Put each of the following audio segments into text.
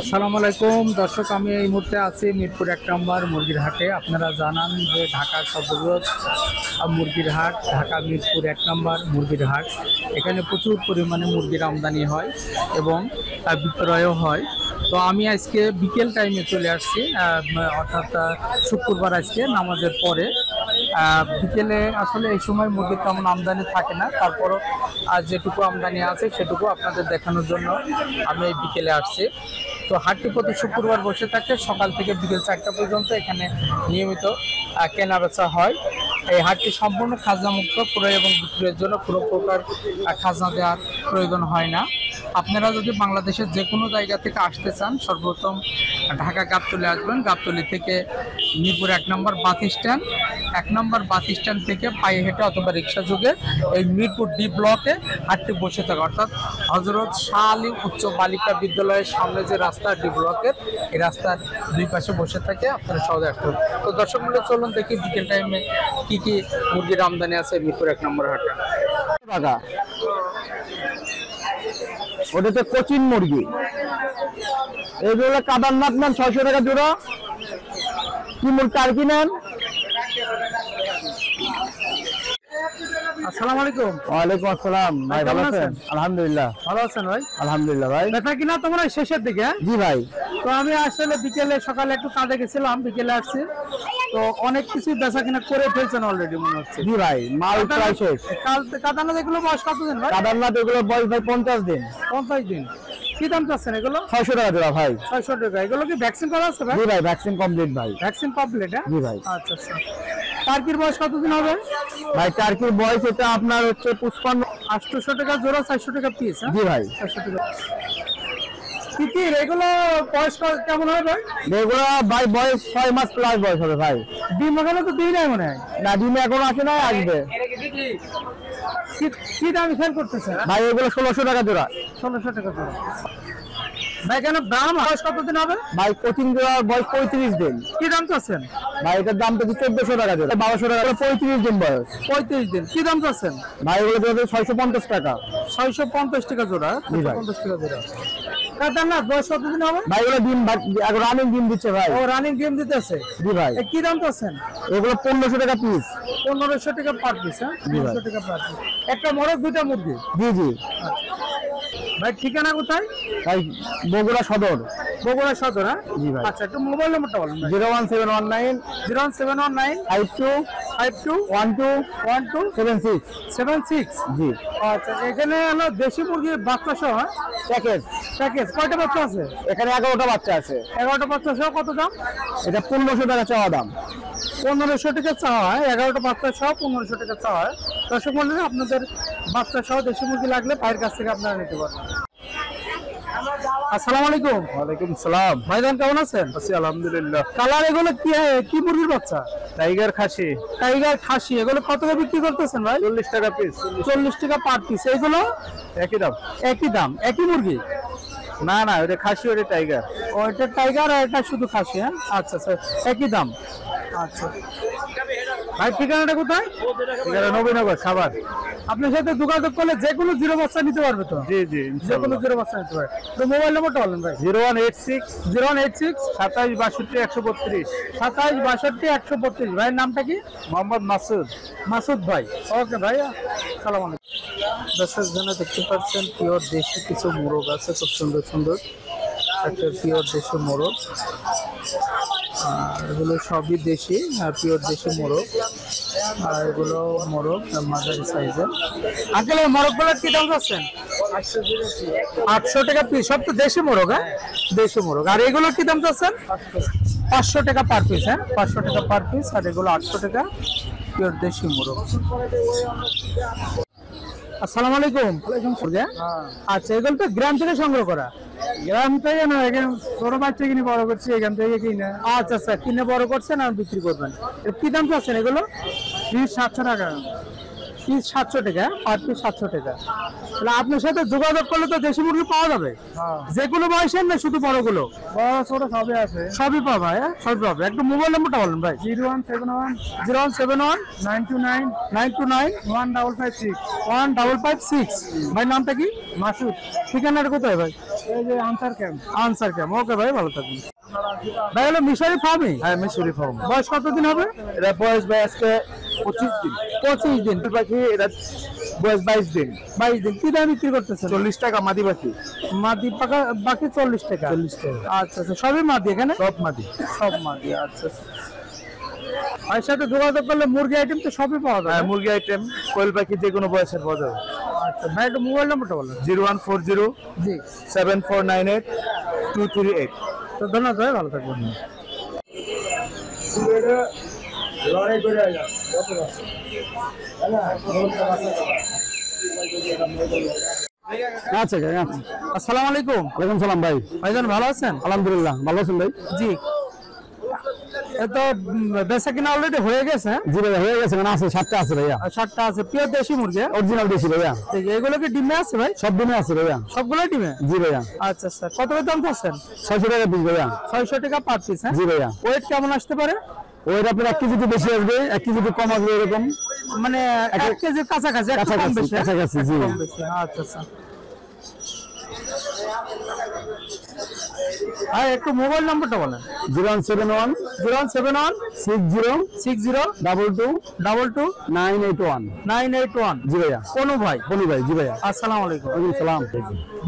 আসসালামু আলাইকুম দর্শক, আমি এই মুহূর্তে আছি মিরপুর 1 নম্বর মুরগির হাটে। আপনারা জানান যে ঢাকার সর্ববৃহৎ মুরগির হাট ঢাকা মিরপুর 1 নম্বর মুরগির হাট। এখানে প্রচুর পরিমাণে মুরগির আমদানি হয় এবং বিক্রয়ও হয়। তো আমি আজকে বিকেল টাইমে চলে আসছি, অর্থাৎ শুক্রবার আজকে নামাজের পরে বিকেলে। আসলে এই সময় মুরগির তেমন আমদানি থাকে না, তারপরও যেটুকু আমদানি আছে সেটুকু আপনাদের দেখানোর জন্য আমি এই বিকেলে আসছি। তো হাটটি প্রতি শুক্রবার বসে থাকে সকাল থেকে বিকেল 4টা পর্যন্ত। এখানে নিয়মিত কেনা বেচা হয়। এই হাটটি সম্পূর্ণ খাজনামুক্ত, ক্রয় এবং বিক্রয়ের জন্য কোনো প্রকার খাজনা দেওয়ার প্রয়োজন হয় না। আপনারা যদি বাংলাদেশের যে কোনো জায়গা থেকে আসতে চান, সর্বপ্রথম ঢাকা গাবতলী আসবেন। গাবতলী থেকে মিরপুর 1 নম্বর বাস স্ট্যান্ড, 1 নম্বর বাস স্ট্যান্ড থেকে পায়ে হেঁটে অথবা রিক্সা যোগে এই মিরপুর ডি ব্লকে হাটটি বসে থাকে, অর্থাৎ হজরত শাহ আলী উচ্চ বালিকা বিদ্যালয়ের সামনে যে রাস্তা ডি ব্লকের, এই রাস্তার দুই পাশে বসে থাকে। আপনারা সহজে আসতে হবে। তো দর্শক মূল্য চলুন দেখি বিকেল টাইমে কি কি মুরগির আমদানি আছে মিরপুর 1 নম্বর হাটে। ওটাতে কোচিন মুরগি, এইগুলো কাদারনাথ নেন 600 টাকা জোড়া। কি মুরগি আর কি নেন? আসসালামু আলাইকুম। ওয়ালাইকুম আসসালাম। ভাই ভালো আছেন? আলহামদুলিল্লাহ। ভালো আছেন ভাই? আলহামদুলিল্লাহ ভাই। দেখা কিনা তোমরা শেষের দিকে? জি ভাই। তো আমি আসলে বিকেলে সকালে একটু কাজে গেছিলাম, বিকেলে আসছি। তো অনেক কিছু বেচা কিনা করে ফেলছেন অলরেডি মনে হচ্ছে। জি ভাই, মাল প্রায় শেষ। কাদারনাথ এগুলো বয়স কতদিন ভাই? কাদারনাথ এগুলো বয়স ভাই 50 দিন। 50 দিন। কি দাম চাচ্ছেন এগুলো? 600 টাকা জোড়া ভাই। 600 টাকা। এগুলো কি ভ্যাকসিন করা আছে ভাই? জি ভাই, ভ্যাকসিন কমপ্লিট ভাই। Vaccine complete? হ্যাঁ জি ভাই। আচ্ছা আচ্ছা। টার্কির বয়স কতদিন হবে ভাই? টার্কির বয়স এটা আপনার হচ্ছে 55। 800 টাকা জোড়া, 400 টাকা পিস। জি ভাই। 400 টাকা। এগুলো বয়স কেমন হবে ভাই? এগুলো ভাই বয়স 6 মাস প্লাস বয়স হবে ভাই। ডিম এখনো তো দিই নাই মনে হয়। না, ডিম এখনো আসে না, আসবে। কি দামে সেল করতেছে ভাই এগুলো 1600 টাকা জোড়া। 1600 টাকা জোড়া। ভাই কেন দাম বয়স কতদিন হবে? ভাই কোচিং জোড়া বয়স 35 দিন। কি দাম চাচ্ছেন? ভাই এটার দাম তো 1400 টাকা জোড়া। 1200 টাকা। 35 দিন বয়স। 35 দিন। কি দাম চাচ্ছেন? ভাই এগুলো জোড়া 650 টাকা। 650 টাকা জোড়া। 650 টাকা জোড়া। কাদারনাথ বয়স কতদিন হবে? ভাই এগুলো ডিম রানিং ডিম দিচ্ছে ভাই। ও রানিং ডিম দিতেছে? জি ভাই। কি দাম চাচ্ছেন? এগুলো 1500 টাকা পিস। 1500 টাকা পার পিস। হ্যাঁ 1500 টাকা পার পিস। একটা মোরগ, দুইটা মুরগি? জি জি। ভাই ঠিকানা কোথায়? ভাই বগুড়া সদর। বগুড়া সদর? হ্যাঁ জি ভাই। আচ্ছা, একটু মোবাইল নাম্বারটা বলুন। 01719 01719 52 12 76 76। জি। আচ্ছা, এখানে হলো দেশি মুরগির বাচ্চা সহ প্যাকেজ। প্যাকেজ কয়টা বাচ্চা আছে? এখানে 11টা বাচ্চা আছে। 11টা বাচ্চা সহ কত দাম? এটা 1500 টাকা চাওয়া দাম। 1500 টাকা চাওয়া হয়। 11টা বাচ্চা সহ 1500 টাকা চাওয়া হয়। দর্শক মণ্ডলী, আপনাদের বাচ্চা সহ দেশি মুরগি লাগলে ভাইয়ের কাছ থেকে আপনারা নিতে পারবেন। আসসালামু আলাইকুম। ওয়ালাইকুম সালাম। ভাইজান কেমন আছেন? আছি আলহামদুলিল্লাহ। কালার এগুলো কি মুরগির বাচ্চা? টাইগার খাসি। টাইগার খাসি। এগুলো কত করে বিক্রি করতেছেন ভাই? 40 টাকা পিস। 40 টাকা পার পিস। এগুলো একই দাম। একই দাম, একই মুরগি? না না, ওটা খাসি, ওটা টাইগার। ও, এটা টাইগার আর এটা শুধু খাসি। হ্যাঁ আচ্ছা আচ্ছা, একই দাম। আচ্ছা ভাই, ঠিকানাটা কোথায়? এখানে নবীনগর খাবার। আপনার সাথে যোগাযোগ করলে যে কোনো জিরো বাচ্চা নিতে পারবে তো? জি জি, যে কোনো জিরো বাচ্চা নিতে পারবে। তো মোবাইল নাম্বারটা বলেন ভাই। 0186 0186 27 62 132। 27 62 132। ভাইয়ের নামটা কি? মোহাম্মদ মাসুদ। মাসুদ ভাই। ওকে ভাই, সালাম আলাইকুম। দর্শক জনে দেখতে পাচ্ছেন পিওর দেশি কিছু মোরগ আছে, খুব সুন্দর সুন্দর একটা পিওর দেশি মোরগ। এগুলো সবই দেশি, পিওর দেশি মোরগ। আর এগুলো মোরগ মাঝারি সাইজের। আঙ্কেল, মোরগগুলোর কি দাম যাচ্ছেন? 800 টাকা পিস। সব তো দেশি মোরগ? হ্যাঁ দেশি মোরগ। আর এগুলো কি দাম যাচ্ছেন? 500 টাকা পার পিস। হ্যাঁ 500 টাকা পার পিস। আর এগুলো 800 টাকা, পিওর দেশি মোরগ। আসসালামু আলাইকুম। আচ্ছা, এগুলো তো গ্রাম থেকে সংগ্রহ করা? গ্রাম থেকে না, এখানে ছোট বাচ্চা কিনে বড় করছি, এখান থেকে কিনে। আচ্ছা আচ্ছা, কিনে বড় করছেন আর বিক্রি করবেন। কি দাম চাচ্ছেন এগুলো? 700 টাকা। পিস 700 টাকা, পার পিস 700 টাকা। তাহলে আপনার সাথে যোগাযোগ করলে তো দেশি মুরগি পাওয়া যাবে, যে কোনো বয়সের না শুধু বড়গুলো? বড় ছোট সবই আছে। সবই পাবে, সবই পাবে। একটু মোবাইল নাম্বারটা বলেন ভাই। 0171 929 1556 1556। ভাই নামটা কি? মাসুদ। ঠিকানাটা কোথায় ভাই? এই যে Ansar camp. Ansar camp. Okay ভাই, ভালো থাকবেন ভাই। হলো মিশরি ফার্মই? হ্যাঁ, মিশরি ফার্ম। বয়স কতদিন হবে? এটা বয়স ভাই আজকে 25 দিন। 25 দিন পাখি এটা বয়স 22 দিন। 22 দিন। কি দাম বিক্রি করতেছেন? 40 টাকা মাদি পাখি। মাদি পাকা বাকি 40 টাকা। 40 টাকা। আচ্ছা আচ্ছা, সবই মাদি এখানে? সব মাদি। সব মাদি। আচ্ছা আচ্ছা। ভাইয়ের সাথে যোগাযোগ করলে মুরগি আইটেম তো সবই পাওয়া যায়? হ্যাঁ, মুরগি আইটেম, কোয়েল পাখি যে কোনো বয়সের পাওয়া যাবে। আচ্ছা ভাই, একটু মোবাইল নাম্বারটা বলেন। 0140 জি 7498 238। তো ধন্যবাদ ভাই, ভালো থাকবেন। আচ্ছা, আসসালামু আলাইকুম। ওয়ালাইকুম সালাম ভাই। ভাইজান ভালো আছেন? আলহামদুলিল্লাহ, ভালো আছেন ভাই? জি। তো বেচা কিনা অলরেডি হয়ে গেছে? জি ভাইয়া, হয়ে গেছে। মানে আছে 7টা আছে ভাইয়া। 7টা আছে পিওর দেশি মুরগি? অরিজিনাল দেশি ভাইয়া। ঠিক আছে, এগুলো কি ডিমে আছে ভাই? সব দিনে আছে ভাইয়া। সবগুলো ডিমে? জি ভাইয়া। আচ্ছা স্যার, কত করে দাম চাচ্ছেন? 600 টাকা পিস ভাইয়া। 600 টাকা পার পিস? হ্যাঁ। জি ভাইয়া। ওয়েট কেমন আসতে পারে? ওইটা আপনার 1 কেজি বেশি আসবে, 1 কেজি কম আসবে, এরকম। মানে 1 কেজির কাছাকাছি, একটু কম কাছাকাছি, বেশি? কাছাকাছি, জি। কম বেশি। আচ্ছা আচ্ছা। আর একটু মোবাইল নাম্বারটা বলেন। 0171 071 60 60 22 22 981। 981। জি ভাইয়া। কোনো ভাই? বলি ভাই। জি ভাইয়া। আসসালামু আলাইকুম। ওয়ালাইকুম সালাম।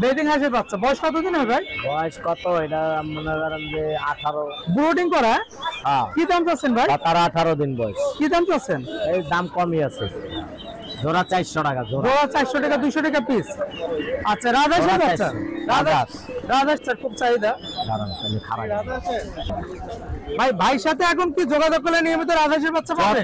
বেডিং হাঁসের বাচ্চা বয়স কতদিন হয় ভাই? বয়স কত? এটা মনে করেন যে 18। ব্রুডিং করা? হ্যাঁ। কি দাম চাচ্ছেন ভাই? 18 দিন বয়স। কি দাম চাচ্ছেন? এই দাম কমই আছে, জোড়া 400 টাকা জোড়া। জোড়া 400 টাকা, 200 টাকা পিস। আচ্ছা, রাজহাঁসের বাচ্চা? রাজহাঁস। রাজহাঁসের খুব চাহিদা। দাঁড়ান, তাহলে খারাপ। ভাই ভাইয়ের সাথে এখন কি যোগাযোগ করলে নিয়মিত রাজহাঁসের বাচ্চা পাবে?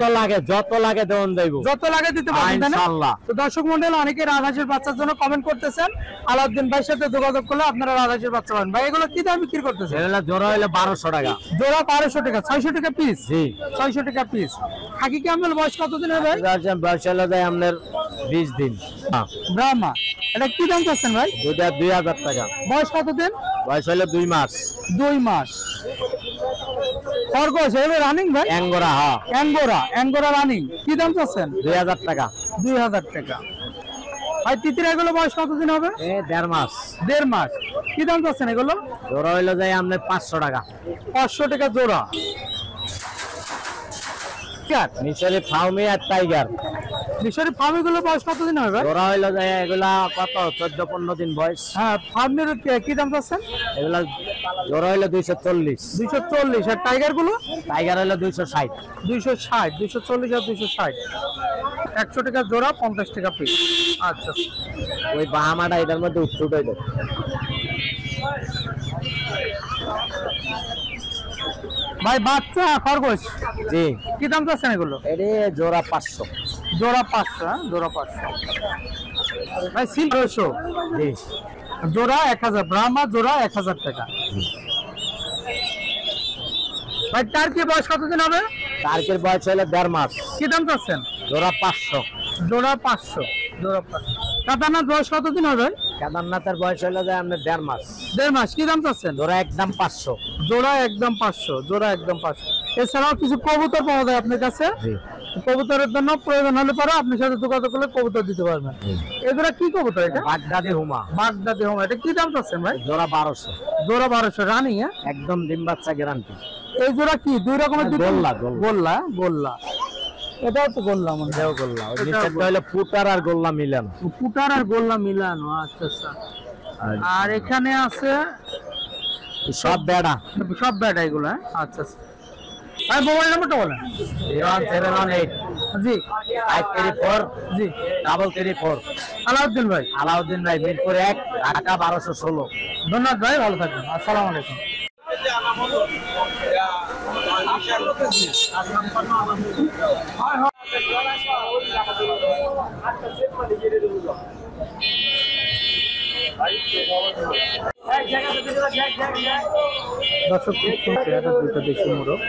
যত লাগে দেন দেব, যত লাগে দিতে পারবেন, তাই না? ইনশাআল্লাহ। তো দর্শক মণ্ডলী অনেকে রাজহাঁসের বাচ্চার জন্য কমেন্ট করতেছেন। আলাউদ্দিন ভাইয়ের সাথে যোগাযোগ করলে আপনারা রাজহাঁসের বাচ্চা পাবেন। ভাই এগুলো কি দাম বিক্রি করতেছেন? এগুলা জোড়া হইলে 1200 টাকা। জোড়া 1200 টাকা। 600 টাকা পিস? জি। 600 টাকা পিস। খাকি ক্যামেল বয়স কতদিন হবে ভাই? বয়স হলে যায় আপনার 20 দিন। ব্রাহ্মা, এটা কি দাম চাচ্ছেন ভাই? দুইটা 2000 টাকা। বয়স কতদিন? বয়স হলে 2 মাস। 2 মাস। খরগোশ এগুলো রানিং ভাই? অ্যাঙ্গোরা। হ্যাঁ, অ্যাঙ্গোরা রানিং। কি দাম চাচ্ছেন? 2000 টাকা। 2000 টাকা। ভাই তিতির এগুলো বয়স কতদিন হবে? 1.5 মাস। 1.5 মাস। কি দাম চাচ্ছেন এগুলো? জোড়া হইলে যায় আপনার 500 টাকা। 500 টাকা জোড়া। মিশরি ফাউমি আর টাইগার। মিশরি ফার্মিগুলো বয়স কতদিন হবে ভাই? জোড়া হইলে যায় এগুলা কত 14-15 দিন বয়স। হ্যাঁ, ফার্মের কি দাম চাচ্ছেন? এগুলা জোড়া হইলে 240। 240। আর টাইগার গুলো? টাইগার হইলে 260। 260, 240 আর 260। 100 টাকা জোড়া, 50 টাকা পিস। আচ্ছা, ওই বাহামাটা এটার মধ্যে উঠে দেয়। ভাই বাচ্চা খরগোশ? জি। কি দাম চাচ্ছেন এগুলো? এটি জোড়া 500। জোড়া 500। হ্যাঁ, জোড়া 500। ভাই সিল 200। জি। জোড়া 1000। ব্রাহ্মা জোড়া 1000 টাকা। ভাই টার্কি বয়স কতদিন হবে? টার্কির বয়স হলে 1.5 মাস। কি দাম চাচ্ছেন? জোড়া 500। জোড়া 500। জোড়া 500। কাতারনাথ বয়স কতদিন হবে? কেদারনাথের বয়স হলে যায় আপনার 1.5 মাস। 1.5 মাস। কি দাম চাচ্ছেন? জোড়া একদম 500। জোড়া একদম 500। জোড়া একদম 500। এছাড়াও কিছু কবুতর পাওয়া যায় আপনার কাছে? জি। কবুতরের জন্য প্রয়োজন হলে পরে আপনার সাথে যোগাযোগ করলে কবুতর দিতে পারবেন। এগুলা কি কবুতর এটা? বাগদাদি হুমা। বাগদাদি হোমা। এটা কি দাম চাচ্ছেন ভাই? জোড়া 1200। জোড়া 1200। রানিং? হ্যাঁ, একদম ডিম বাচ্চা গ্যারান্টি। এই জোড়া কি দুই রকমের? গোল্লা। গোল্লা। গোল্লা। এটাও তো গোল্লা মনে হয়। গোল্লা। ওই নিচেরটা হলো পুটার আর গোল্লা মিলানো। পুটার আর গোল্লা মিলানো। আচ্ছা আচ্ছা। আর এখানে আছে সব বেড়া। সব ব্যাটা এগুলো? হ্যাঁ, আচ্ছা আচ্ছা। ভাই মোবাইল নাম্বারটা বলেন। 01718 জি 534 জি 334। আলাউদ্দিন ভাই। আলাউদ্দিন ভাই, মিরপুর 1, ঢাকা 1216। ধন্যবাদ ভাই, ভালো থাকবেন। আসসালামু আলাইকুম। দর্শক খুব শুনছে, এটা দুটো দেশি মোরগ।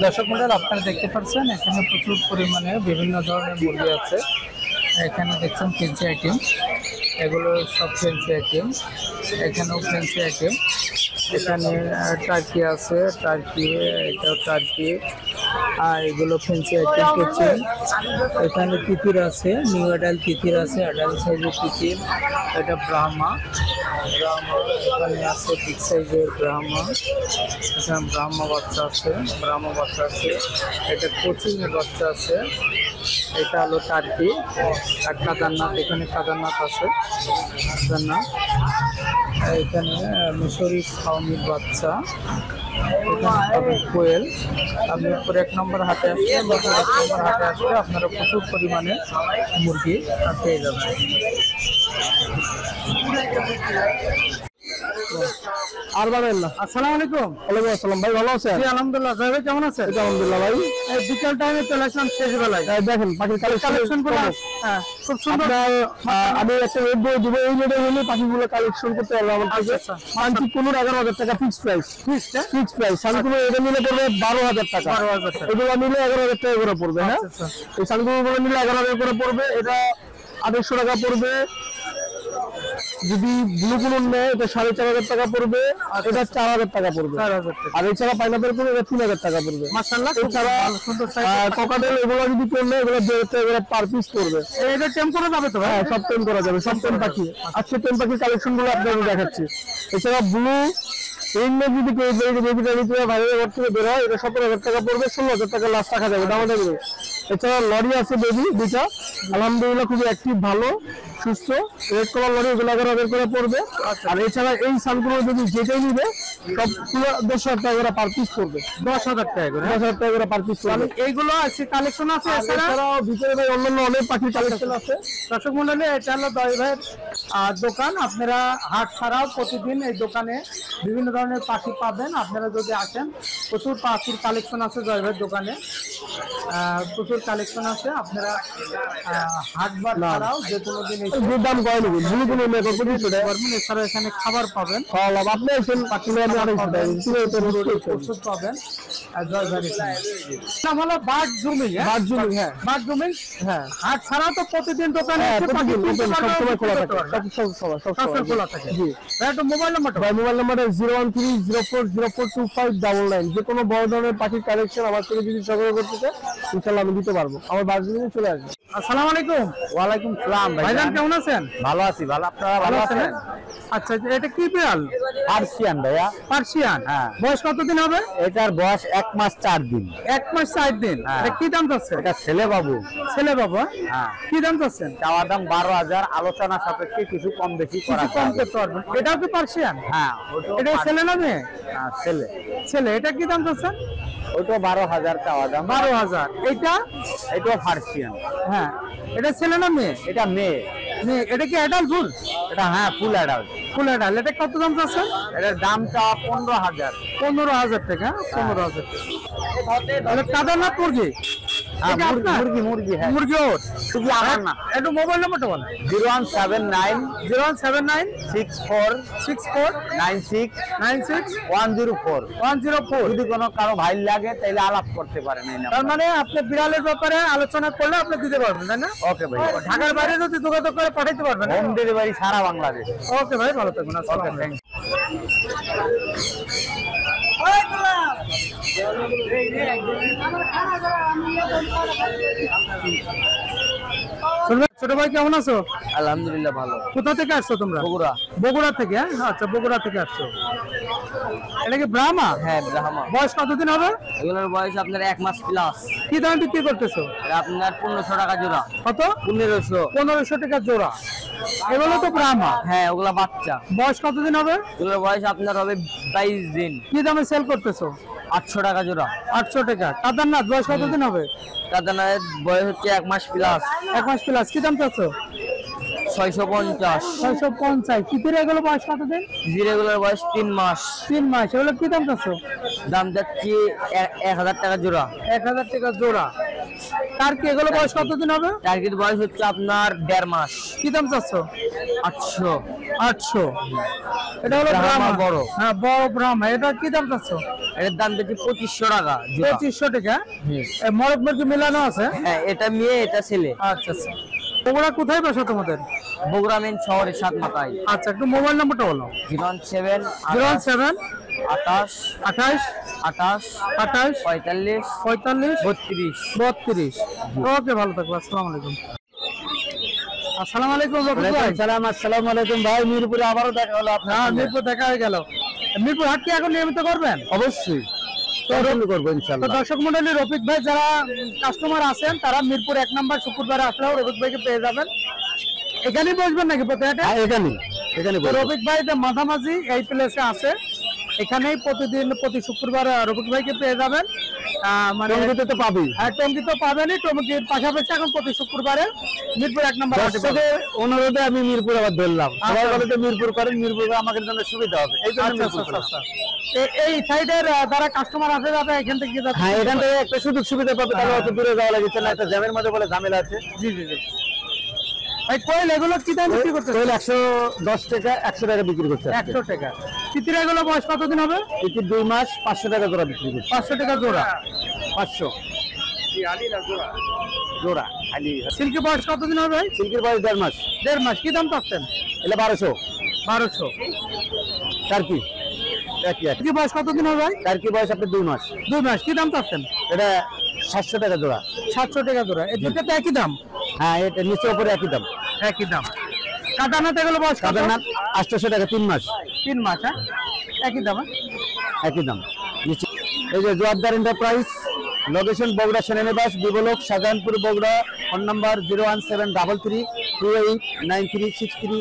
দর্শক মণ্ডল, আপনারা দেখতে পাচ্ছেন এখানে প্রচুর পরিমাণে বিভিন্ন ধরনের মুরগি আছে। এখানে দেখছেন ফ্যান্সি আইটেম, এগুলো সব ফ্যান্সি আইটেম। এখানেও ফ্যান্সি আইটেম। এখানে টার্কি আছে, টার্কি, এটাও টার্কি, আর এগুলো ফ্যান্সি আইটেম কিচেন। এখানে তিতির আছে, নিউ অ্যাডাল্ট তিতির আছে, অ্যাডাল্ট সাইজের তিতির। এটা ব্রাহ্মা, এখানে আছে বিগ সাইজের ব্রাহ্মা। এখানে ব্রাহ্মা বাচ্চা আছে, ব্রাহ্মা বাচ্চা আছে। এটা কোচিংয়ের বাচ্চা আছে। এটা হলো টার্কি আর কাদারনাথ। এখানে কাদারনাথ আছে, কাদারনাথ। এখানে মিশরি ফাউমির বাচ্চা। এখানে পাবেন কোয়েল। আপনি উপরে 1 নম্বর হাটে আসলে, 1 নম্বর হাটে আসলে আপনারা প্রচুর পরিমাণে মুরগি পেয়ে যাবেন। আর বাড়েন না। আসসালামু আলাইকুম। ওয়ালাইকুম আসসালাম ভাই, ভালো আছেন? জি আলহামদুলিল্লাহ। জয় ভাই কেমন আছেন? আলহামদুলিল্লাহ ভাই। এই বিকেল টাইমে চলে আসলাম শেষ বেলায়। দেখেন পাখির কালেকশন গুলো হ্যাঁ খুব সুন্দর। আমি একটা রেট দিয়ে দিব, এই রেটে হলে পাখিগুলো কালেকশন করতে পারবো আমার কাছে। মানছি 11,000 টাকা ফিক্স প্রাইস। Fix price. সানকুলো এটা নিলে পড়বে 12,000 টাকা। 12,000 টাকা। এগুলো নিলে 11,000 টাকা করে পড়বে। হ্যাঁ, এই সানকুলো নিলে 11,000 করে পড়বে। এটা 2800 টাকা পড়বে। যদি ব্লু কুলন নেয় এটা 4,500 টাকা পড়বে, আর এটা 4,000 টাকা পড়বে। আর এছাড়া পাইনাপেল কুলন এটা 3,000 টাকা পড়বে। মাশাআল্লাহ, এছাড়া কোকাটেল এগুলো যদি করলে এগুলো 1,500 টাকা পার পিস পড়বে। এটা টেম করা যাবে তো? হ্যাঁ, সব টেম করা যাবে, সব টেম পাখি। আজকে টেম পাখির কালেকশন গুলো আপনাদের দেখাচ্ছি। এছাড়া ব্লু যদি কেউ বেবিটা নিতে বাইরে ঘর থেকে বের হয়, এটা 17,000 টাকা পড়বে, 16,000 টাকা লাস্ট রাখা যাবে দামাটা করে। এছাড়া লরি আছে বেবি দুইটা, আলহামদুলিল্লাহ খুবই অ্যাক্টিভ, ভালো সুস্থ। রেড কালার লরি, এগুলো 11,000 করে পড়বে। আর এছাড়া এই সানগুলো যদি যেটাই নিবে সবগুলো 10,000 টাকা করে পার পিস পড়বে। 10,000 টাকা করে, 10,000 টাকা করে পার পিস পড়বে। এইগুলো আছে কালেকশন আছে। এছাড়াও ভিতরে ভাই অন্যান্য অনেক পাখির কালেকশন আছে। দর্শক মন্ডলী, এটা হলো দয় ভাইয়ের দোকান। আপনারা হাট ছাড়াও প্রতিদিন এই দোকানে বিভিন্ন ধরনের পাখি পাবেন। আপনারা যদি আসেন, প্রচুর পাখির কালেকশন আছে জয় ভাইয়ের দোকানে, প্রচুর কালেকশন আছে। আপনারা হাটবার ছাড়াও যে কোনো দিন দাম কয় নাকি ভুল কোনো পারবেন। এছাড়াও এখানে খাবার পাবেন, আপনি এসেন পাখি ওষুধ পাবেন জয় ভাইয়ের এখানে। নাম হলো বার্ড জুমিং। বার্ড জুমিং, হ্যাঁ বার্ড জুমিং। হ্যাঁ, হাট ছাড়াও তো প্রতিদিন দোকানে সবসময় খোলা থাকে, সবসময় খোলা থাকে। জি, একটা মোবাইল নাম্বার, মোবাইল নাম্বার 01304042599। যে কোনো বড় ধরনের পাখির কালেকশন আমার থেকে যদি সংগ্রহ করতে চায় ইনশাআল্লাহ আমি দিতে পারবো। আমার বাড়িতে চলে আসবে। আসসালামু আলাইকুম। ওয়ালাইকুম সালাম ভাইজান, কেমন আছেন? ভালো আছি, ভালো। আপনারা ভালো আছেন? আচ্ছা, এটা কি বিড়াল? পার্সিয়ান ভাইয়া। পার্সিয়ান, হ্যাঁ। বয়স কতদিন হবে? এটার বয়স 1 মাস 4 দিন। 1 মাস 4 দিন। এটা কি দাম যাচ্ছে? এটা ছেলে বাবু। ছেলে বাবু, হ্যাঁ। কি দাম যাচ্ছেন? চাওয়া দাম 12,000, আলোচনা সাপেক্ষে কিছু কম বেশি করা কম করতে পারবেন। এটাও কি পার্সিয়ান? হ্যাঁ, এটা ছেলে না মেয়ে? ছেলে। ছেলে। এটা কি দাম যাচ্ছেন? ওইটা 12,000 চাওয়া দাম। 12,000। এটা? এটাও পার্সিয়ান। হ্যাঁ, এটা ছেলে না মেয়ে? এটা মেয়ে। মেয়ে। এটা কি অ্যাডাল্ট ফুল? এটা হ্যাঁ, ফুল অ্যাডাল্ট। Full adult. এটা কত দাম যাচ্ছেন? এটার দাম চাওয়া 15,000। 15,000 টাকা। 15,000 টাকা। এটা কাদারনাথ মুরগি? মুরগি, হ্যাঁ। মুরগি ওর শুধু আমার না। একটু মোবাইল নাম্বারটা বলেন। 0179 64 96 104। যদি কোনো কারো ভাই লাগে তাহলে আলাপ করতে পারেন। তার মানে আপনি বিড়ালের ব্যাপারে আলোচনা করলে আপনি দিতে পারবেন, তাই না? ওকে ভাই। ঢাকার বাইরে যদি যোগাযোগ করে পাঠাইতে পারবেন। হোম ডেলিভারি সারা বাংলাদেশ। ওকে ভাই, ভালো থাকবেন। ওকে, থ্যাংক ছোট ভাই, কেমন আছো? আলহামদুলিল্লাহ ভালো। কোথা থেকে আসছো তোমরা? বগুড়া। বগুড়া থেকে? আচ্ছা, বগুড়া থেকে আসছো। এটা কি ব্রাহ্মা? হ্যাঁ, ব্রাহ্মা। বয়স কতদিন হবে? এগুলোর বয়স আপনার 1 মাস প্লাস। কি দামে বিক্রি করতেছো? আপনার 1500 টাকা জোড়া। কত? 1500। 1500 টাকা জোড়া। এগুলো তো ব্রাহ্মা। হ্যাঁ, ওগুলা বাচ্চা। বয়স কতদিন হবে? এগুলোর বয়স আপনার হবে 22 দিন। কি দামে সেল করতেছো? 800 টাকা জোড়া। 800 টাকা। কাদারনাথ বয়স কতদিন হবে? কাদারনাথের বয়স হচ্ছে 1 মাস প্লাস। 1 মাস প্লাস। কি দাম চাচ্ছ? 650। 650। কিতির এগুলো বয়স কতদিন? জিরেগুলোর বয়স 3 মাস। 3 মাস। এগুলো কি দাম চাচ্ছ? দাম যাচ্ছে 1000 টাকা জোড়া। 1000 টাকা জোড়া। টার্কি এগুলো বয়স কতদিন হবে? টার্গেট বয়স হচ্ছে আপনার 1.5 মাস। কি দাম চাচ্ছ? 800। 800। এটা হলো ব্রাহ্মা ব্রাহ্মা বড়। হ্যাঁ বড় ব্রাহ্মা। এটা কি দাম চাচ্ছ? এর দাম দিচ্ছি 2500 টাকা জোড়া। 2500 টাকা। মরক মুরগি মিলানো আছে? হ্যাঁ, এটা মেয়ে এটা ছেলে। আচ্ছা আচ্ছা। বগুড়া কোথায় বাসা তোমাদের? বগুড়া মেন শহরের 7 মাথায়। আচ্ছা একটু মোবাইল নাম্বারটা বলো। 017 07 28 28 28 28 45 45 32। 32। ওকে ভালো থাকো। আসসালামু আলাইকুম। আসসালামু আলাইকুম রফিক ভাই। সালাম। আসসালামু আলাইকুম ভাই, মিরপুরে আবারও দেখা হলো আপনার হ্যাঁ সঙ্গে। মিরপুর দেখা হয়ে গেল। মিরপুর হাট কি এখন নিয়মিত করবেন? অবশ্যই করবো তো ইনশাআল্লাহ। দর্শক মন্ডলী, রফিক ভাই যারা কাস্টমার আছেন তারা মিরপুর 1 নম্বর শুক্রবারে আসলেও রফিক ভাইকে পেয়ে যাবেন। এখানেই বসবেন নাকি প্রতি হাটে? হ্যাঁ, এখানে তো রফিক ভাই যে মাঝামাঝি এই প্লেসে আছে, এখানেই প্রতিদিন প্রতি শুক্রবার রফিক ভাইকে পেয়ে যাবেন। মানে টঙ্গীতে তো পাবি। হ্যাঁ টঙ্গী তো পাবেনই, টঙ্গীর পাশাপাশি এখন প্রতি শুক্রবারে মিরপুর 1 নম্বর হাটে পাবেন। দর্শকের অনুরোধে আমি মিরপুর আবার ধরলাম। সবাই আচ্ছা। বলে যে মিরপুর করেন, মিরপুর করে আমাদের জন্য সুবিধা হবে, এই জন্য আচ্ছা মিরপুর আচ্ছা করলাম। আচ্ছা। এই সাইডের যারা কাস্টমার আছে যারা এখান থেকে যাচ্ছে। হ্যাঁ, এখান থেকে একটা সুযোগ সুবিধা পাবে, তাহলে অত দূরে যাওয়া লাগছে না, একটা জ্যামের মধ্যে বলে ঝামেলা আছে। জি জি জি। ভাই কোয়েল এগুলো কি দাম বিক্রি করতেছে? কোয়েল 110 টাকা 100 টাকা বিক্রি করছে। 100 টাকা। তিতির এগুলো বয়স কতদিন হবে? এটি 2 মাস 500 টাকা জোড়া বিক্রি করছে। 500 টাকা জোড়া। 500 জোড়া খালি। সিল্কি বয়স কতদিন হবে ভাই? সিল্কের বয়স 1.5 মাস। 1.5 মাস। কি দাম পাচ্ছেন? এটা 1200। 1200। টার্কি একই। কি বয়স কতদিন হবে ভাই? টার্কি বয়স আপনার 2 মাস। 2 মাস। কি দাম পাচ্ছেন? এটা 700 টাকা জোড়া। 700 টাকা জোড়া। এই দুটো তো একই দাম? হ্যাঁ, এটা নিচে উপরে একই দাম। একই দাম। কাটানাতে এগুলো বয়স কত? কাটার নাম 800 টাকা 3 মাস। 3 মাস। হ্যাঁ একই দাম। একই দাম নিচে। এই যে জোয়ারদার এন্টারপ্রাইজ, লোকেশন বগুড়া সেনানিবাস, বিবলক, Shahjahanpur, Bogura. Phone number 01733289363।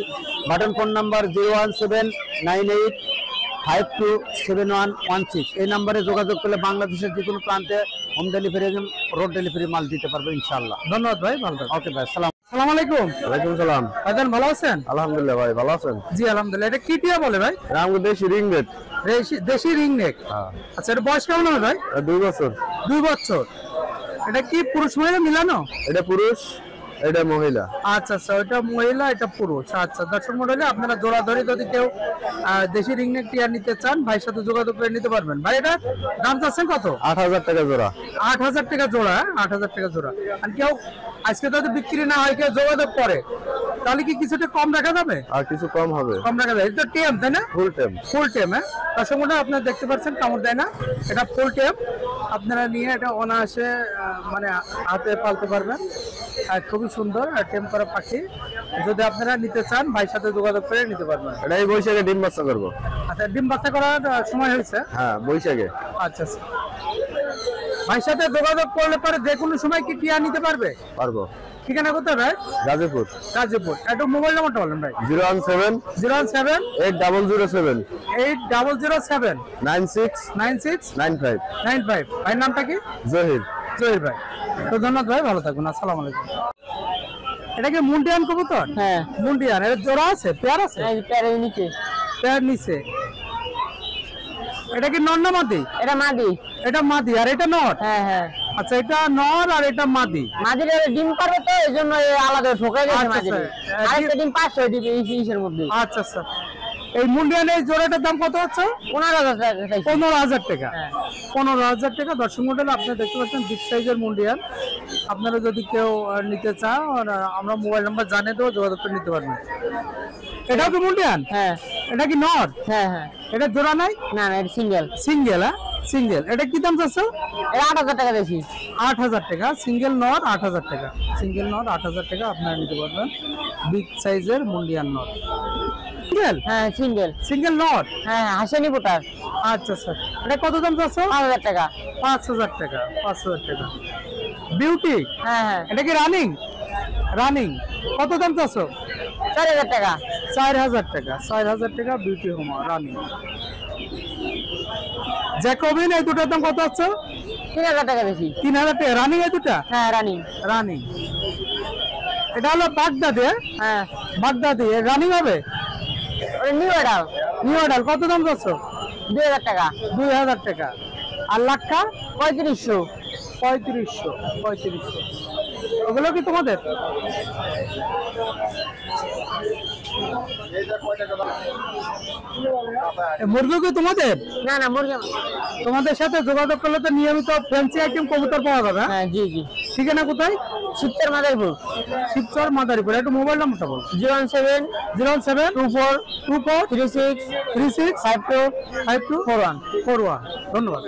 Button phone number 01798527116। এই নাম্বারে যোগাযোগ করলে বাংলাদেশের যে কোনো প্রান্তে হোম ডেলিভারি এবং রোড ডেলিভারি মাল দিতে পারবে ইনশাআল্লাহ। ধন্যবাদ ভাই, ভালো থাকবেন। ওকে ভাই, সালাম। আসসালামু আলাইকুম। ওয়ালাইকুম সালাম। ভাইজান ভালো আছেন? আলহামদুলিল্লাহ ভাই, ভালো আছেন? জি আলহামদুলিল্লাহ। এটা কি টিয়া বলে ভাই? রামদেশি রিং রেট। দেশি রিং নেক। হ্যাঁ, আচ্ছা এটা বয়স কেমন হবে ভাই? 2 বছর। 2 বছর। এটা কি পুরুষ মহিলা মিলানো? এটা পুরুষ, এটা মহিলা। আচ্ছা আচ্ছা, ওটা মহিলা এটা পুরুষ। আচ্ছা দর্শক মন্ডলী, আপনারা জোড়া ধরে যদি কেউ দেশি রিং নেক টিয়া নিতে চান ভাইয়ের সাথে যোগাযোগ করে নিতে পারবেন। ভাই এটা দাম চাচ্ছেন কত? 8000 টাকা জোড়া। 8000 টাকা জোড়া। 8000 টাকা জোড়া। আর কেউ আজকে যদি বিক্রি না হয়, কেউ যোগাযোগ করে, তাহলে কি কিছুটা কম রাখা যাবে? আর কিছু কম হবে। কম রাখা যাবে। এটা টেম তাই না? Full time. ফুল টেম। হ্যাঁ দর্শক মন্ডলী, আপনারা দেখতে পাচ্ছেন কামড় দেয় না, এটা ফুল টেম। আপনারা নিয়ে এটা অনায়াসে মানে হাতে পালতে পারবেন। আর খুবই সুন্দর টেম করা পাখি। যদি আপনারা নিতে চান ভাইয়ের সাথে যোগাযোগ করে নিতে পারবেন। এটা এই বৈশাখে ডিম বাচ্চা করবো। আচ্ছা ডিম বাচ্চা করার সময় হয়েছে? হ্যাঁ, বৈশাখে। আচ্ছা আচ্ছা। ভাইয়ের সাথে যোগাযোগ করলে পরে যে কোনো সময় কি টিয়া নিতে পারবে? পারবো। ঠিকানা কোথায় ভাই? গাজীপুর। গাজীপুর। একটু মোবাইল নাম্বারটা বলেন ভাই। 017 017 8007 8007 96 96 95। 95। ভাইয়ের নামটা কি? জহির। জহির ভাই। তো ধন্যবাদ ভাই, ভালো থাকুন। আসসালামু আলাইকুম। এটা কি মুন্ডিয়ান কবুতর? হ্যাঁ, মুন্ডিয়ান। এর জোড়া আছে, পেয়ার আছে? এই প্যারের নিচে। পেয়ার নিচে। এটা কি নর না মাদি? এটা মাদি। এটা মাদি আর এটা নর? হ্যাঁ হ্যাঁ, আচ্ছা এটা নর আর এটা মাদি। মাদির ডিম পারবে তো, এই জন্য আলাদা ঠোকা গেছে আচ্ছা, মাদির। আচ্ছা। আরেকটা ডিম 500 দিবে এই ইসের মধ্যে। আচ্ছা আচ্ছা। এই মুন্ডিয়ানের জোড়াটার দাম কত আছে? 15,000 টাকা চাইছি। 15,000 টাকা। হ্যাঁ। 15,000 টাকা। দর্শক মন্ডলী, আপনারা দেখতে পাচ্ছেন বিগ সাইজের মুন্ডিয়ান। আপনারা যদি কেউ নিতে চান, আমরা মোবাইল নাম্বার জানিয়ে দেবো, যোগাযোগ করে নিতে পারবেন। এটাও কি মুন্ডিয়ান? হ্যাঁ এটা কি নর? হ্যাঁ হ্যাঁ। এটা জোড়া নাই? না না, এটা সিঙ্গেল। সিঙ্গেল। হ্যাঁ সিঙ্গেল। এটা কি দাম চাচ্ছ? এটা 8,000 টাকা দিয়েছি। 8,000 টাকা। সিঙ্গেল নর 8,000 টাকা। সিঙ্গেল নর 8,000 টাকা আপনারা নিতে পারবেন। বিগ সাইজের মুন্ডিয়ান নর। সিঙ্গেল? হ্যাঁ সিঙ্গেল। সিঙ্গেল নর। হ্যাঁ, হাসেনি পোটার। আচ্ছা স্যার। এটা কত দাম চাচ্ছ? 5,000 টাকা। 5,000 টাকা। 5,000 টাকা। বিউটি? হ্যাঁ হ্যাঁ, এটা কি রানিং? রানিং। কত দাম চাচ্ছ? 4,000 টাকা। 4,000 টাকা। 4,000 টাকা বিউটি হোমা রানিং। জ্যাকোবিন এই দুটোর দাম কত আছে? 3,000 টাকা বেশি। 3,000 টাকা। রানিং এই দুটা? হ্যাঁ, রানিং। রানিং। এটা হলো বাগদাদি। হ্যাঁ, বাগদাদি রানিং হবে? ওটা নিউ অর্ডার। New model. কত দাম চাচ্ছ? 2,000 টাকা। 2,000 টাকা। আর লাক্ষা? 3500। 3500 ওগুলো কি তোমাদের? মুরগি কি তোমাদের? না না মুরগি তোমাদের সাথে যোগাযোগ করলে তো নিয়মিত ফ্যান্সি আইটেম কবুতর পাওয়া যাবে। হ্যাঁ জি জি। ঠিকানা কোথায়? শিবচর মাদারীপুর। শিবচর মাদারীপুর। একটু মোবাইল নাম্বারটা বল। 01724 24 36 36 52 52 41। ধন্যবাদ।